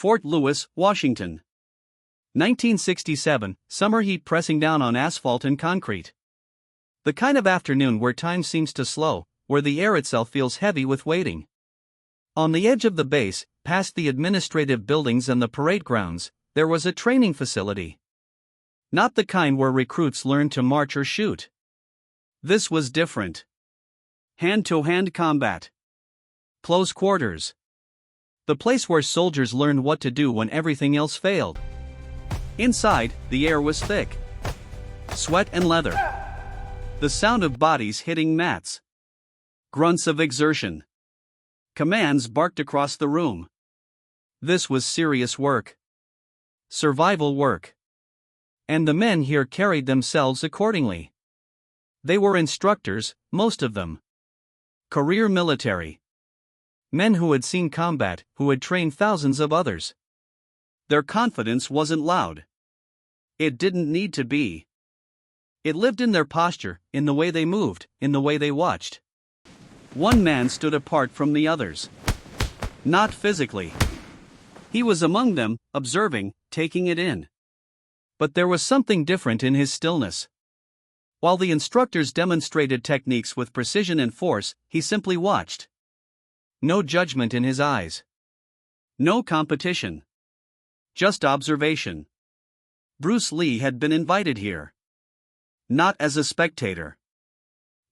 Fort Lewis, Washington. 1967, summer heat pressing down on asphalt and concrete. The kind of afternoon where time seems to slow, where the air itself feels heavy with waiting. On the edge of the base, past the administrative buildings and the parade grounds, there was a training facility. Not the kind where recruits learn to march or shoot. This was different. Hand-to-hand combat. Close quarters. The place where soldiers learned what to do when everything else failed. Inside, the air was thick. Sweat and leather. The sound of bodies hitting mats. Grunts of exertion. Commands barked across the room. This was serious work. Survival work. And the men here carried themselves accordingly. They were instructors, most of them. Career military. Men who had seen combat, who had trained thousands of others. Their confidence wasn't loud. It didn't need to be. It lived in their posture, in the way they moved, in the way they watched. One man stood apart from the others. Not physically. He was among them, observing, taking it in. But there was something different in his stillness. While the instructors demonstrated techniques with precision and force, he simply watched. No judgment in his eyes. No competition. Just observation. Bruce Lee had been invited here. Not as a spectator.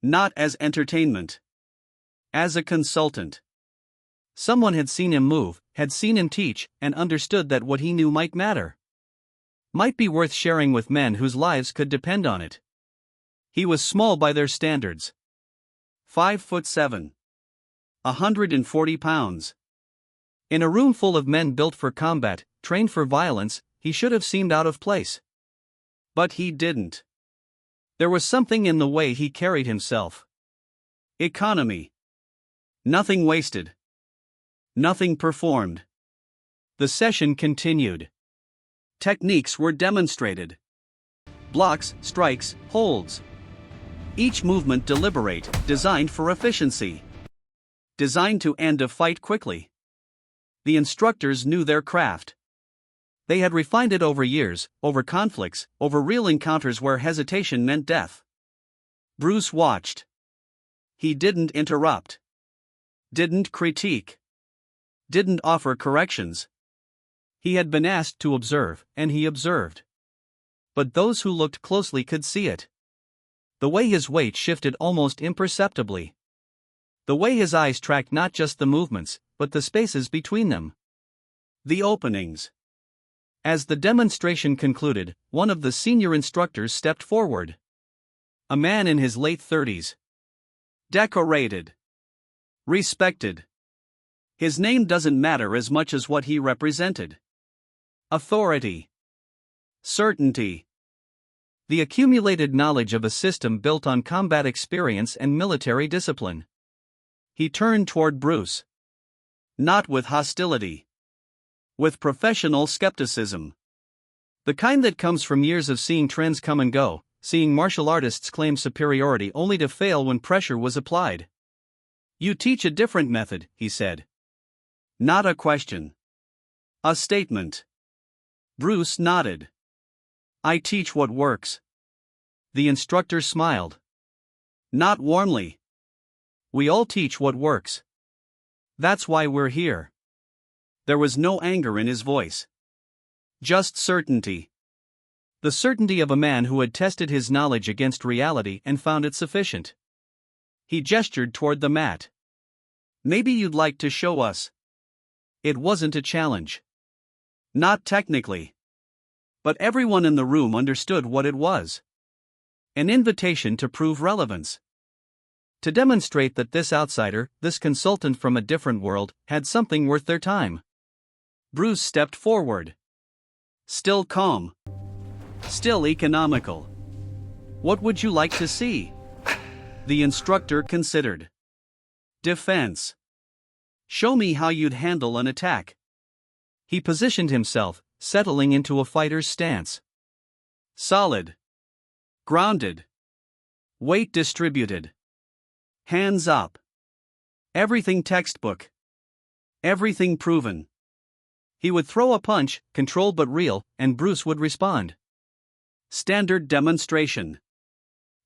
Not as entertainment. As a consultant. Someone had seen him move, had seen him teach, and understood that what he knew might matter. Might be worth sharing with men whose lives could depend on it. He was small by their standards. 5'7". 140 pounds. In a room full of men built for combat, trained for violence, he should have seemed out of place. But he didn't. There was something in the way he carried himself. Economy. Nothing wasted. Nothing performed. The session continued. Techniques were demonstrated. Blocks, strikes, holds. Each movement deliberate, designed for efficiency. Designed to end a fight quickly. The instructors knew their craft. They had refined it over years, over conflicts, over real encounters where hesitation meant death. Bruce watched. He didn't interrupt. Didn't critique. Didn't offer corrections. He had been asked to observe, and he observed. But those who looked closely could see it. The way his weight shifted almost imperceptibly. The way his eyes tracked not just the movements, but the spaces between them. The openings. As the demonstration concluded, one of the senior instructors stepped forward. A man in his late 30s. Decorated. Respected. His name doesn't matter as much as what he represented. Authority. Certainty. The accumulated knowledge of a system built on combat experience and military discipline. He turned toward Bruce. Not with hostility. With professional skepticism. The kind that comes from years of seeing trends come and go, seeing martial artists claim superiority only to fail when pressure was applied. You teach a different method, he said. Not a question. A statement. Bruce nodded. I teach what works. The instructor smiled. Not warmly. We all teach what works. That's why we're here. There was no anger in his voice. Just certainty. The certainty of a man who had tested his knowledge against reality and found it sufficient. He gestured toward the mat. Maybe you'd like to show us. It wasn't a challenge. Not technically. But everyone in the room understood what it was. An invitation to prove relevance. To demonstrate that this outsider, this consultant from a different world, had something worth their time. Bruce stepped forward. Still calm. Still economical. What would you like to see? The instructor considered. Defense. Show me how you'd handle an attack. He positioned himself, settling into a fighter's stance. Solid. Grounded. Weight distributed. Hands up. Everything textbook. Everything proven. He would throw a punch, controlled but real, and Bruce would respond. Standard demonstration.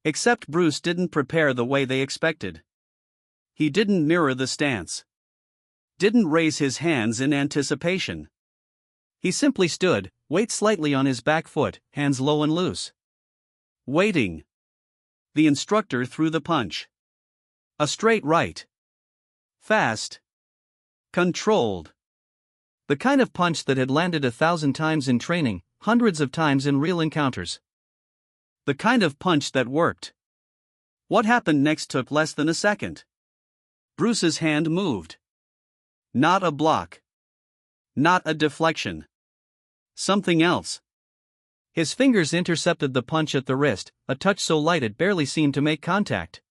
Except Bruce didn't prepare the way they expected. He didn't mirror the stance. Didn't raise his hands in anticipation. He simply stood, weight slightly on his back foot, hands low and loose. Waiting. The instructor threw the punch. A straight right. Fast. Controlled. The kind of punch that had landed 1,000 times in training, hundreds of times in real encounters. The kind of punch that worked. What happened next took less than a second. Bruce's hand moved. Not a block. Not a deflection. Something else. His fingers intercepted the punch at the wrist, a touch so light it barely seemed to make contact.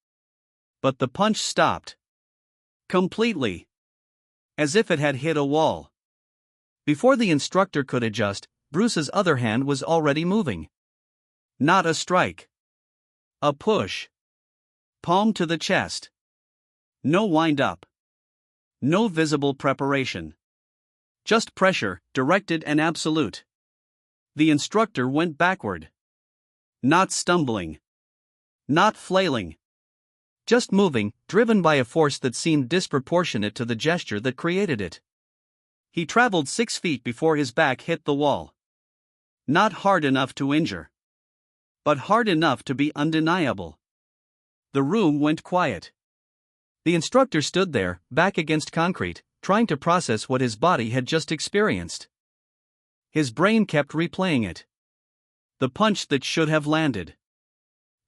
But the punch stopped. Completely. As if it had hit a wall. Before the instructor could adjust, Bruce's other hand was already moving. Not a strike. A push. Palm to the chest. No wind-up. No visible preparation. Just pressure, directed and absolute. The instructor went backward. Not stumbling. Not flailing. Just moving, driven by a force that seemed disproportionate to the gesture that created it. He traveled 6 feet before his back hit the wall. Not hard enough to injure. But hard enough to be undeniable. The room went quiet. The instructor stood there, back against concrete, trying to process what his body had just experienced. His brain kept replaying it. The punch that should have landed.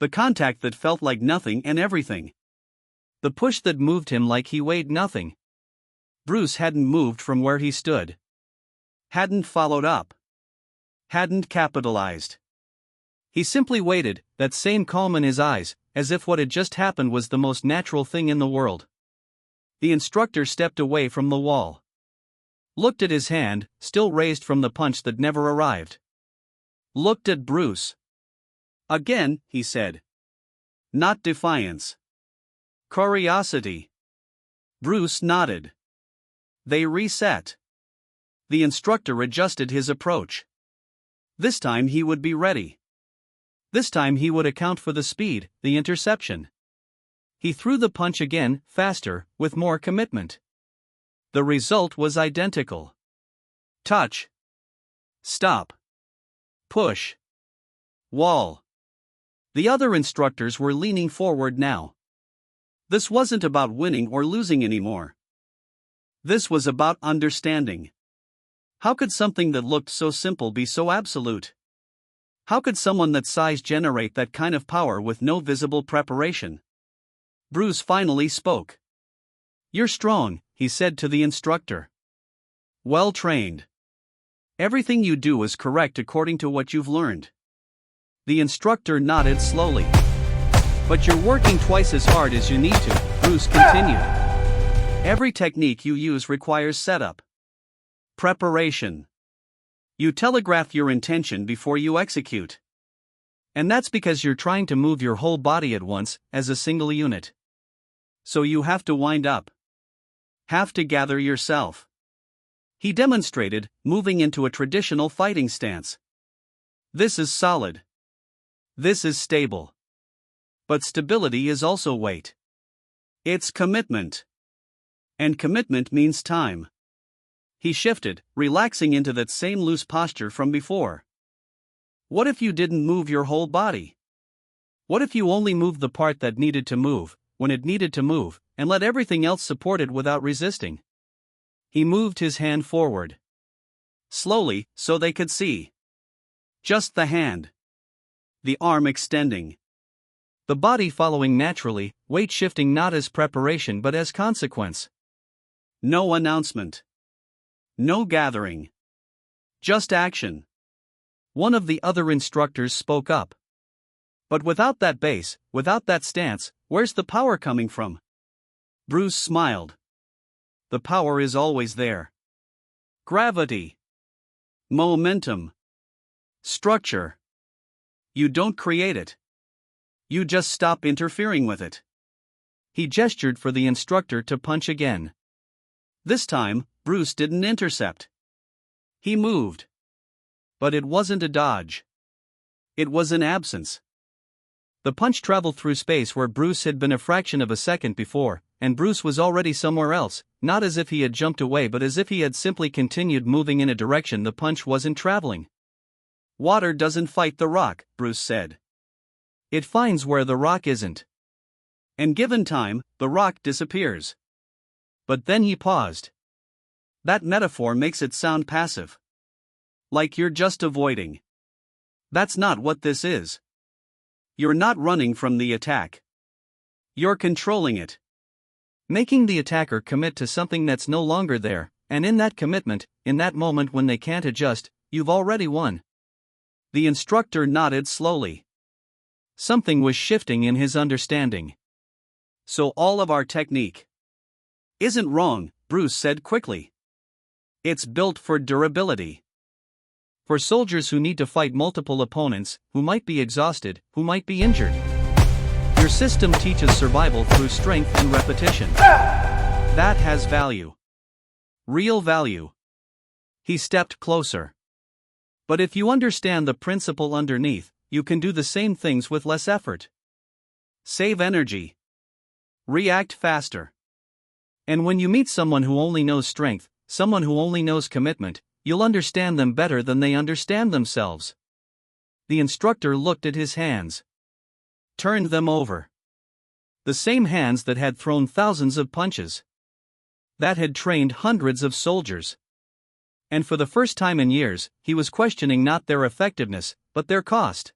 The contact that felt like nothing and everything. The push that moved him like he weighed nothing. Bruce hadn't moved from where he stood. Hadn't followed up. Hadn't capitalized. He simply waited, that same calm in his eyes, as if what had just happened was the most natural thing in the world. The instructor stepped away from the wall. Looked at his hand, still raised from the punch that never arrived. Looked at Bruce. Again, he said. Not defiance. Curiosity. Bruce nodded. They reset. The instructor adjusted his approach. This time he would be ready. This time he would account for the speed, the interception. He threw the punch again, faster, with more commitment. The result was identical. Touch. Stop. Push. Wall. The other instructors were leaning forward now. This wasn't about winning or losing anymore. This was about understanding. How could something that looked so simple be so absolute? How could someone that size generate that kind of power with no visible preparation? Bruce finally spoke. You're strong, he said to the instructor. Well trained. Everything you do is correct according to what you've learned. The instructor nodded slowly. But you're working twice as hard as you need to, Bruce continued. Every technique you use requires setup. Preparation. You telegraph your intention before you execute. And that's because you're trying to move your whole body at once, as a single unit. So you have to wind up. Have to gather yourself. He demonstrated, moving into a traditional fighting stance. This is solid. This is stable. But stability is also weight. It's commitment. And commitment means time. He shifted, relaxing into that same loose posture from before. What if you didn't move your whole body? What if you only moved the part that needed to move, when it needed to move, and let everything else support it without resisting? He moved his hand forward. Slowly, so they could see. Just the hand. The arm extending. The body following naturally, weight shifting not as preparation but as consequence. No announcement. No gathering. Just action. One of the other instructors spoke up. But without that base, without that stance, where's the power coming from? Bruce smiled. The power is always there. Gravity. Momentum. Structure. You don't create it. You just stop interfering with it. He gestured for the instructor to punch again. This time, Bruce didn't intercept. He moved. But it wasn't a dodge. It was an absence. The punch traveled through space where Bruce had been a fraction of a second before, and Bruce was already somewhere else, not as if he had jumped away but as if he had simply continued moving in a direction the punch wasn't traveling. Water doesn't fight the rock, Bruce said. It finds where the rock isn't. And given time, the rock disappears. But then he paused. That metaphor makes it sound passive. Like you're just avoiding. That's not what this is. You're not running from the attack. You're controlling it. Making the attacker commit to something that's no longer there, and in that commitment, in that moment when they can't adjust, you've already won. The instructor nodded slowly. Something was shifting in his understanding. So all of our technique isn't wrong, Bruce said quickly. It's built for durability. For soldiers who need to fight multiple opponents, who might be exhausted, who might be injured. Your system teaches survival through strength and repetition. That has value. Real value. He stepped closer. But if you understand the principle underneath, you can do the same things with less effort. Save energy. React faster. And when you meet someone who only knows strength, someone who only knows commitment, you'll understand them better than they understand themselves. The instructor looked at his hands. Turned them over. The same hands that had thrown thousands of punches. That had trained hundreds of soldiers. And for the first time in years, he was questioning not their effectiveness, but their cost.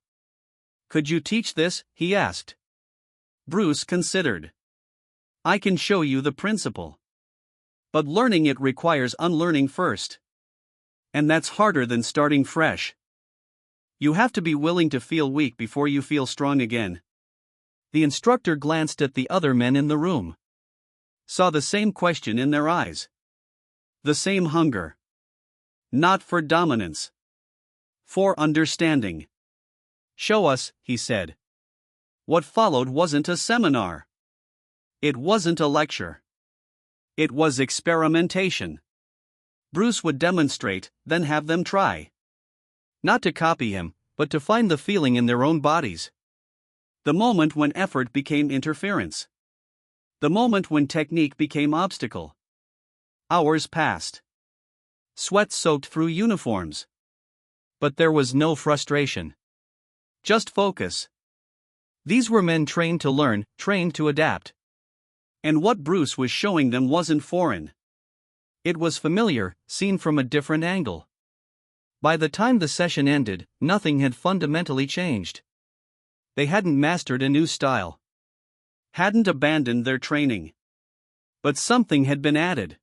Could you teach this? He asked. Bruce considered. I can show you the principle. But learning it requires unlearning first. And that's harder than starting fresh. You have to be willing to feel weak before you feel strong again. The instructor glanced at the other men in the room. Saw the same question in their eyes. The same hunger. Not for dominance. For understanding. Show us, he said. What followed wasn't a seminar. It wasn't a lecture. It was experimentation. Bruce would demonstrate, then have them try. Not to copy him, but to find the feeling in their own bodies. The moment when effort became interference. The moment when technique became obstacle. Hours passed. Sweat soaked through uniforms. But there was no frustration. Just focus. These were men trained to learn, trained to adapt. And what Bruce was showing them wasn't foreign. It was familiar, seen from a different angle. By the time the session ended, nothing had fundamentally changed. They hadn't mastered a new style. Hadn't abandoned their training. But something had been added.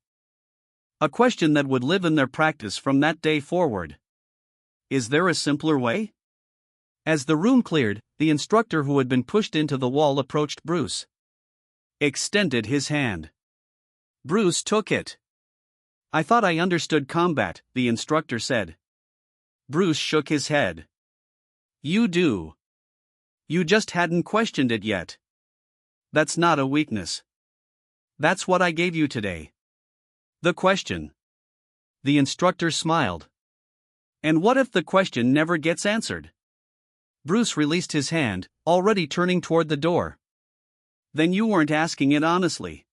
A question that would live in their practice from that day forward. Is there a simpler way? As the room cleared, the instructor who had been pushed into the wall approached Bruce. Extended his hand. Bruce took it. I thought I understood combat, the instructor said. Bruce shook his head. You do. You just hadn't questioned it yet. That's not a weakness. That's what I gave you today. The question. The instructor smiled. And what if the question never gets answered? Bruce released his hand, already turning toward the door. Then you weren't asking it honestly.